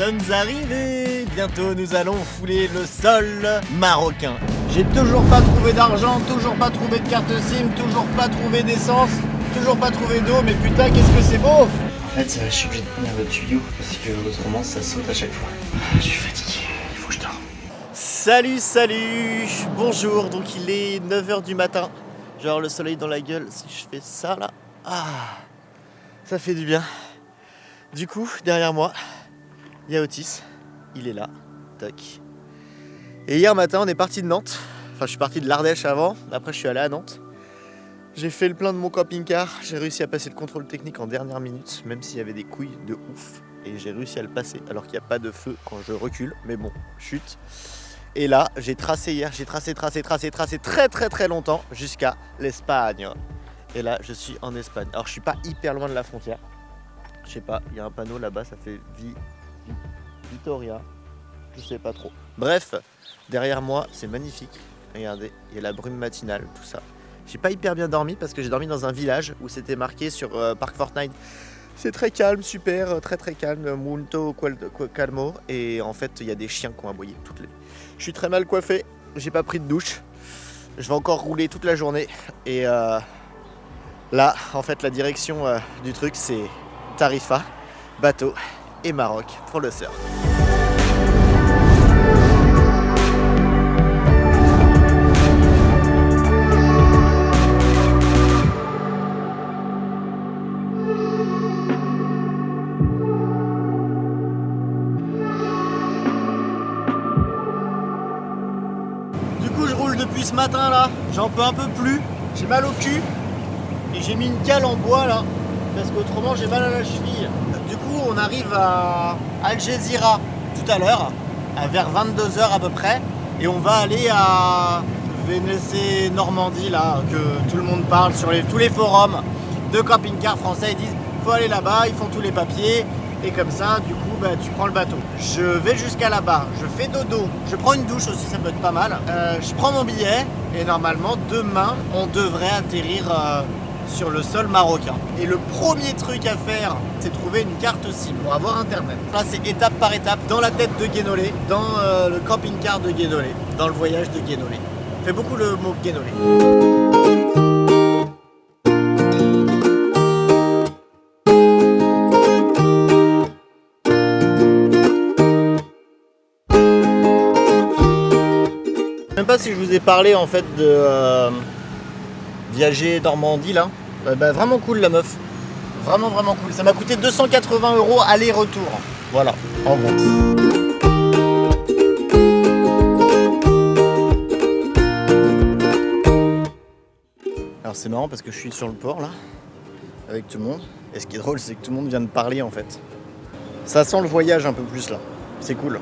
sommes arrivés. Bientôt nous allons fouler le sol marocain. J'ai toujours pas trouvé d'argent, toujours pas trouvé de carte SIM, toujours pas trouvé d'essence, toujours pas trouvé d'eau, mais putain qu'est-ce que c'est beau. En fait, je suis obligé de tenir le tuyau parce que autrement ça saute à chaque fois. Je suis fatigué, il faut que je dorme. Salut, bonjour, donc il est 9h du matin. Genre le soleil dans la gueule, si je fais ça là, ça fait du bien. Du coup, derrière moi, il y a Otis, il est là, toc. Et hier matin, on est parti de Nantes. Enfin, je suis parti de l'Ardèche avant, après je suis allé à Nantes. J'ai fait le plein de mon camping-car, j'ai réussi à passer le contrôle technique en dernière minute, même s'il y avait des couilles de ouf. Et j'ai réussi à le passer, alors qu'il n'y a pas de feu quand je recule, mais bon, chute. Et là, j'ai tracé hier, j'ai tracé très longtemps jusqu'à l'Espagne. Et là, je suis en Espagne. Alors, je suis pas hyper loin de la frontière. Je sais pas, il y a un panneau là-bas, ça fait Vitoria. Je sais pas trop. Bref, derrière moi, c'est magnifique. Regardez, il y a la brume matinale, tout ça. J'ai pas hyper bien dormi parce que j'ai dormi dans un village où c'était marqué sur Parc Fortnite. C'est très calme, super, très calme, muito calmo. Et en fait, il y a des chiens qui ont aboyé toutes les... Je suis très mal coiffé, j'ai pas pris de douche. Je vais encore rouler toute la journée. Et là, en fait, la direction du truc, c'est Tarifa, bateau et Maroc pour le surf. Depuis ce matin là, j'en peux un peu plus, j'ai mal au cul et j'ai mis une cale en bois là parce qu'autrement j'ai mal à la cheville. Du coup on arrive à Algésiras tout à l'heure, vers 22h à peu près, et on va aller à Vénétie Normandie là, que tout le monde parle sur tous les forums de camping-car français. Ils disent faut aller là-bas, ils font tous les papiers. Et comme ça, du coup, tu prends le bateau. Je vais jusqu'à là-bas, je fais dodo, je prends une douche aussi, ça peut être pas mal. Je prends mon billet et normalement, demain, on devrait atterrir sur le sol marocain. Et le premier truc à faire, c'est trouver une carte SIM pour avoir internet. Là, c'est étape par étape, dans la tête de Guénolé, dans le camping-car de Guénolé, dans le voyage de Guénolé. On fait beaucoup le mot Guénolé. Je sais même pas si je vous ai parlé en fait de Viager Normandie là. Vraiment cool la meuf. Vraiment cool. Ça m'a coûté 280 € aller-retour. Voilà, en gros. Alors c'est marrant parce que je suis sur le port là, avec tout le monde. Et ce qui est drôle, c'est que tout le monde vient de parler en fait. Ça sent le voyage un peu plus là. C'est cool.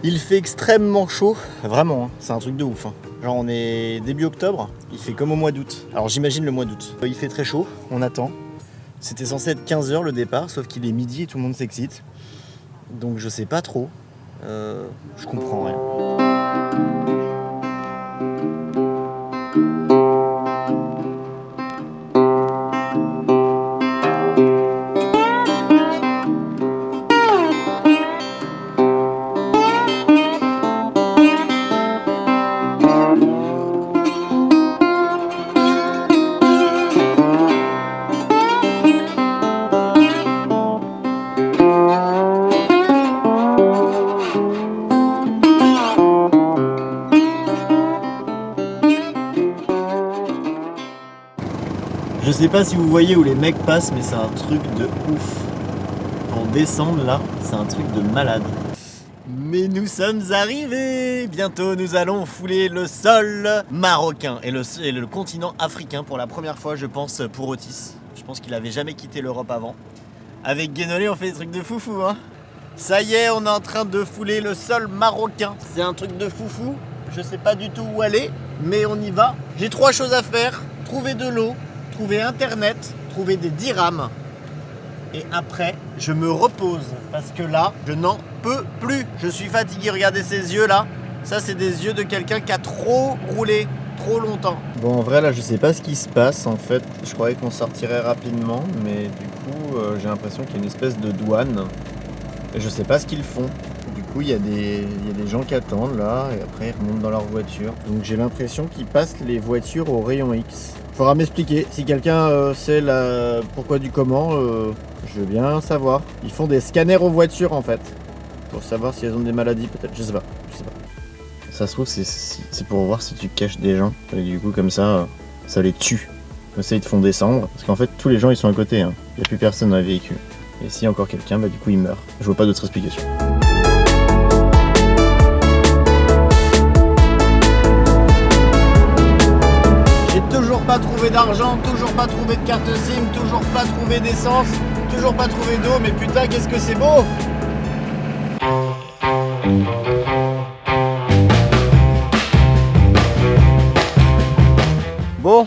Il fait extrêmement chaud, vraiment, hein, c'est un truc de ouf. Hein. Genre on est début octobre, il fait comme au mois d'août. Alors j'imagine le mois d'août. Il fait très chaud, on attend. C'était censé être 15h le départ, sauf qu'il est midi et tout le monde s'excite. Donc je sais pas trop, je comprends rien. Je sais pas si vous voyez où les mecs passent, mais c'est un truc de ouf. Pour descendre là, c'est un truc de malade. Mais nous sommes arrivés. Bientôt nous allons fouler le sol marocain et le continent africain pour la première fois, je pense, pour Otis. Je pense qu'il avait jamais quitté l'Europe avant. Avec Guénolé, on fait des trucs de foufou, hein. Ça y est, on est en train de fouler le sol marocain. C'est un truc de foufou. Je sais pas du tout où aller, mais on y va. J'ai 3 choses à faire. Trouver de l'eau, trouver internet, trouver des dirhams. Et après, je me repose. Parce que là, je n'en peux plus. Je suis fatigué. Regardez ces yeux là. Ça, c'est des yeux de quelqu'un qui a trop roulé. trop longtemps. Bon, en vrai, là, je sais pas ce qui se passe, en fait. Je croyais qu'on sortirait rapidement, mais du coup, j'ai l'impression qu'il y a une espèce de douane. Et je sais pas ce qu'ils font. Du coup, il y a des gens qui attendent, là, et après, ils remontent dans leur voiture. Donc, j'ai l'impression qu'ils passent les voitures au rayon X. Faudra m'expliquer. Si quelqu'un sait pourquoi du comment, je veux bien savoir. Ils font des scanners aux voitures, en fait. Pour savoir si elles ont des maladies, peut-être. Je sais pas. Ça se trouve, c'est pour voir si tu caches des gens. Et du coup, comme ça, ça les tue. Comme ça, ils te font descendre. Parce qu'en fait, tous les gens, ils sont à côté. Hein. Il n'y a plus personne dans le véhicule. Et s'il y a encore quelqu'un, bah du coup, il meurt. Je vois pas d'autre explication. J'ai toujours pas trouvé d'argent, toujours pas trouvé de carte SIM, toujours pas trouvé d'essence, toujours pas trouvé d'eau. Mais putain, qu'est-ce que c'est beau! Bon,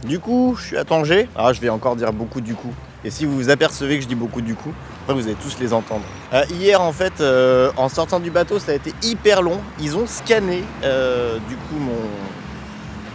du coup, je suis à Tanger. Ah, je vais encore dire beaucoup du coup. Et si vous vous apercevez que je dis beaucoup du coup, après vous allez tous les entendre. Hier, en fait, en sortant du bateau, ça a été hyper long. Ils ont scanné, du coup,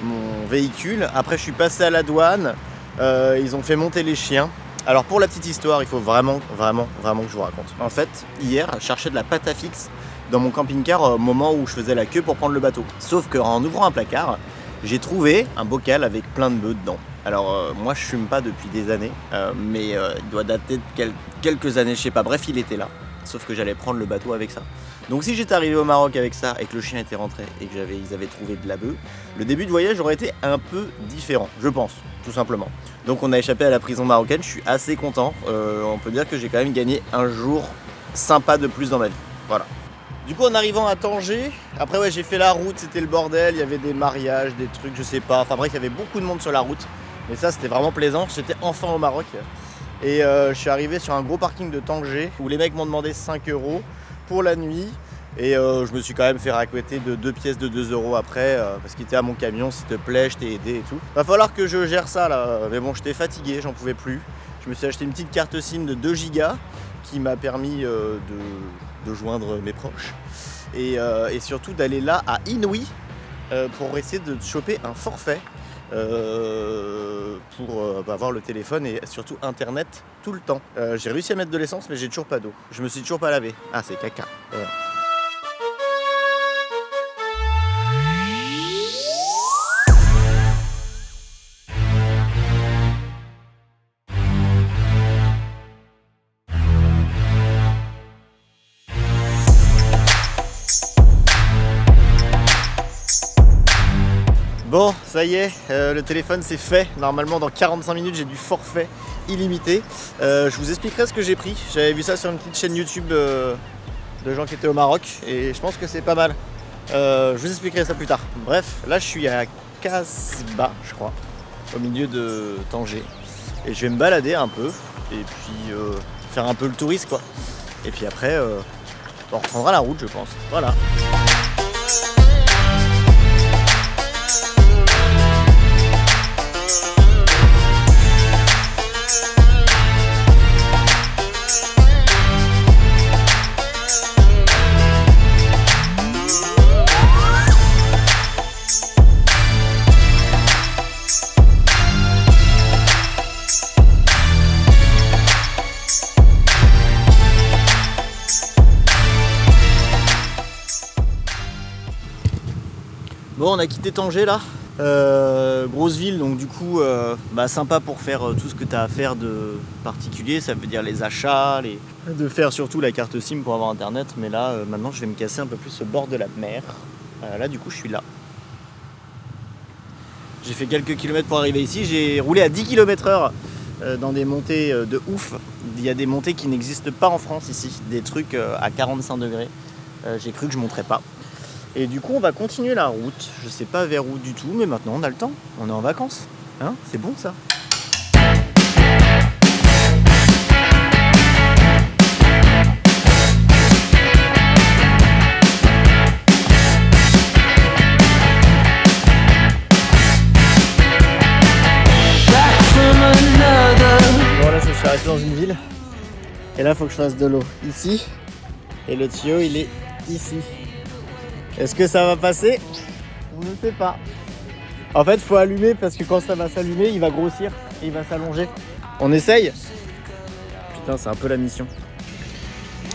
mon véhicule. Après, je suis passé à la douane. Ils ont fait monter les chiens. Alors, pour la petite histoire, il faut vraiment que je vous raconte. En fait, hier, je cherchais de la pâte à fixe dans mon camping-car au moment où je faisais la queue pour prendre le bateau. Sauf qu'en ouvrant un placard, j'ai trouvé un bocal avec plein de bœufs dedans. Alors moi je fume pas depuis des années, mais il doit dater de quelques années, je sais pas. Bref, il était là, sauf que j'allais prendre le bateau avec ça. Donc si j'étais arrivé au Maroc avec ça et que le chien était rentré et que ils avaient trouvé de la bœuf, le début de voyage aurait été un peu différent, je pense, tout simplement. Donc on a échappé à la prison marocaine, je suis assez content. On peut dire que j'ai quand même gagné un jour sympa de plus dans ma vie. Voilà. Du coup, en arrivant à Tanger, après ouais, j'ai fait la route, c'était le bordel, il y avait des mariages, des trucs, je sais pas. Enfin bref, il y avait beaucoup de monde sur la route. Mais ça, c'était vraiment plaisant. J'étais enfin au Maroc. Et je suis arrivé sur un gros parking de Tanger où les mecs m'ont demandé 5 € pour la nuit. Et je me suis quand même fait racouetter de 2 pièces de 2 € après parce qu'il était à mon camion, s'il te plaît, je t'ai aidé et tout. Va falloir que je gère ça là. Mais bon, j'étais fatigué, j'en pouvais plus. Je me suis acheté une petite carte SIM de 2 Go qui m'a permis de joindre mes proches et surtout d'aller là à Inouï pour essayer de choper un forfait pour avoir le téléphone et surtout internet tout le temps. J'ai réussi à mettre de l'essence mais j'ai toujours pas d'eau. Je me suis toujours pas lavé. Ah, c'est caca. Bon, ça y est, le téléphone c'est fait. Normalement dans 45 minutes j'ai du forfait illimité. Je vous expliquerai ce que j'ai pris. J'avais vu ça sur une petite chaîne YouTube de gens qui étaient au Maroc et je pense que c'est pas mal. Je vous expliquerai ça plus tard. Bref, là je suis à Casbah, je crois, au milieu de Tanger. Et je vais me balader un peu et puis faire un peu le touriste quoi. Et puis après, on reprendra la route je pense. Voilà. Bon, on a quitté Tanger là, grosse ville, donc du coup sympa pour faire tout ce que tu as à faire de particulier, ça veut dire les achats, de faire surtout la carte SIM pour avoir internet, mais là maintenant je vais me casser un peu plus au bord de la mer. Là du coup je suis là. J'ai fait quelques kilomètres pour arriver ici, j'ai roulé à 10 km/h dans des montées de ouf. Il y a des montées qui n'existent pas en France ici, des trucs à 45 degrés. J'ai cru que je monterais pas. Et du coup on va continuer la route, je sais pas vers où du tout, mais maintenant on a le temps, on est en vacances, hein, c'est bon ça. Bon là je suis arrêté dans une ville, et là il faut que je fasse de l'eau ici, et le tuyau il est ici. Est-ce que ça va passer? On ne sait pas. En fait, faut allumer parce que quand ça va s'allumer, il va grossir et il va s'allonger. On essaye? Putain, c'est un peu la mission.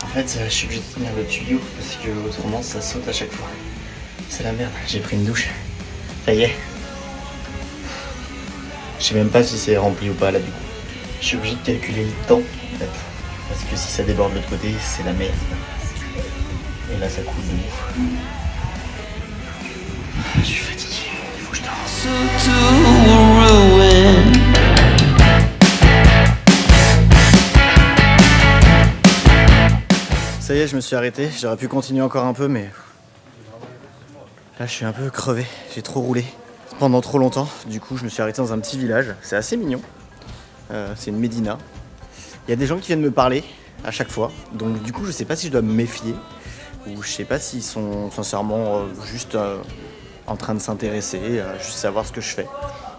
En fait, je suis obligé de tenir le tuyau parce que autrement ça saute à chaque fois. C'est la merde, j'ai pris une douche. Ça y est. Je sais même pas si c'est rempli ou pas là du coup. Je suis obligé de calculer le temps en fait. Parce que si ça déborde de l'autre côté, c'est la merde. Et là ça coule de ouf. Je suis fatigué, il faut que je dorme. Ça y est, je me suis arrêté. J'aurais pu continuer encore un peu, mais là je suis un peu crevé. J'ai trop roulé pendant trop longtemps. Du coup, je me suis arrêté dans un petit village. C'est assez mignon. C'est une médina. Il y a des gens qui viennent me parler à chaque fois. Donc du coup, je sais pas si je dois me méfier ou je sais pas s'ils sont sincèrement juste en train de s'intéresser, juste savoir ce que je fais.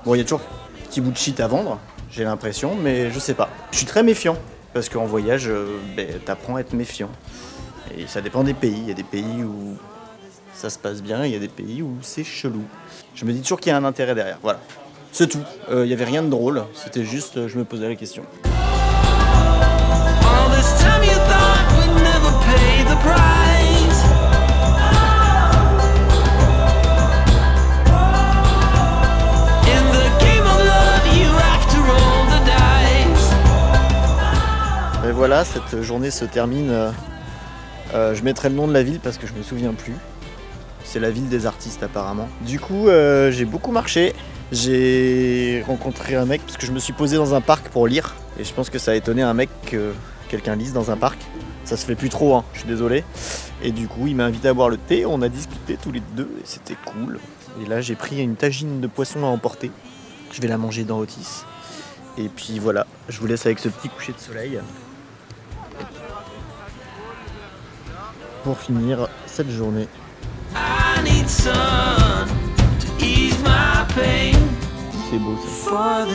Bon, il y a toujours un petit bout de shit à vendre, j'ai l'impression, mais je sais pas. Je suis très méfiant. Parce qu'en voyage, t'apprends à être méfiant. Et ça dépend des pays. Il y a des pays où ça se passe bien, et il y a des pays où c'est chelou. Je me dis toujours qu'il y a un intérêt derrière. Voilà. C'est tout. Il n'y avait rien de drôle. C'était juste, je me posais la question. Et voilà, cette journée se termine. Je mettrai le nom de la ville parce que je me souviens plus. C'est la ville des artistes apparemment. Du coup, j'ai beaucoup marché. J'ai rencontré un mec parce que je me suis posé dans un parc pour lire. Et je pense que ça a étonné un mec que quelqu'un lise dans un parc. Ça se fait plus trop, hein, je suis désolé. Et du coup, il m'a invité à boire le thé. On a discuté tous les deux et c'était cool. Et là, j'ai pris une tagine de poisson à emporter. Je vais la manger dans Otis. Et puis voilà, je vous laisse avec ce petit coucher de soleil. Pour finir cette journée. C'est beau ça.